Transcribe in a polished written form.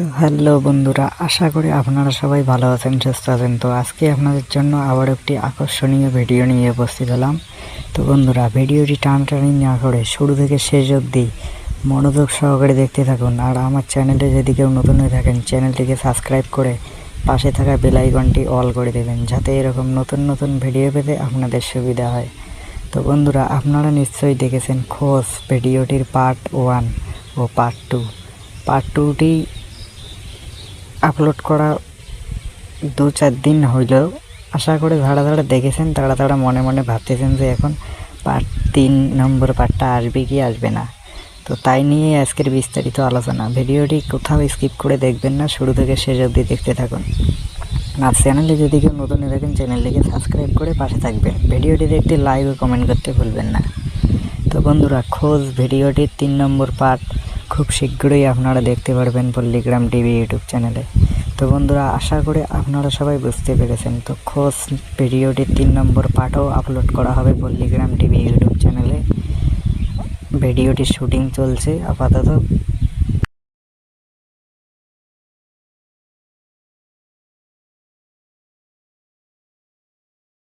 তো হ্যালো বন্ধুরা, আশা করি আপনারা সবাই ভালো আছেন, সুস্থ আছেন। তো আজকে আপনাদের জন্য আবার একটি আকর্ষণীয় ভিডিও নিয়ে উপস্থিত হলাম। তো বন্ধুরা, ভিডিওটি টানাটানি না করে শুরু থেকে শেষ অবধি মনোযোগ সহকারে দেখতে থাকুন। আর আমার চ্যানেলে যদি কেউ নতুন হয়ে থাকেন, চ্যানেলটিকে সাবস্ক্রাইব করে পাশে থাকা বেল আইকনটি অল করে দেবেন, যাতে এরকম নতুন নতুন ভিডিও পেতে আপনাদের সুবিধা হয়। তো বন্ধুরা, আপনারা নিশ্চয়ই দেখেছেন খোঁজ ভিডিওটির পার্ট 1 ও পার্ট 2। পার্ট 2টি আপলোড করা 2-4 দিন হইলেও আশা করে যারা দেখেছেন তারা মনে মনে ভাবতেছেন যে এখন পার্ট 3 নম্বর পার্টটা আসবে কি আসবে না। তো তাই নিয়ে আজকের বিস্তারিত আলোচনা। ভিডিওটি কোথাও স্কিপ করে দেখবেন না, শুরু থেকে শেষ অবধি দেখতে থাকুন। আর চ্যানেলে যদি কেউ নতুন হয়ে থাকেন, চ্যানেলটিকে সাবস্ক্রাইব করে পাশে থাকবেন। ভিডিওটি দেখতে লাইক ও কমেন্ট করতে ভুলবেন না। তো বন্ধুরা, খোঁজ ভিডিওটির 3 নম্বর পার্ট খুব শীঘ্রই আপনারা দেখতে পারবেন পল্লীগ্রাম টিভি ইউটিউব চ্যানেলে। তো বন্ধুরা, আশা করি আপনারা সবাই বুঝতে পেরেছেন। তো খোঁজ ভিডিওটির 3 নম্বর পার্টও আপলোড করা হবে পল্লীগ্রাম টিভি ইউটিউব চ্যানেলে। ভিডিওটির শুটিং চলছে আপাতত,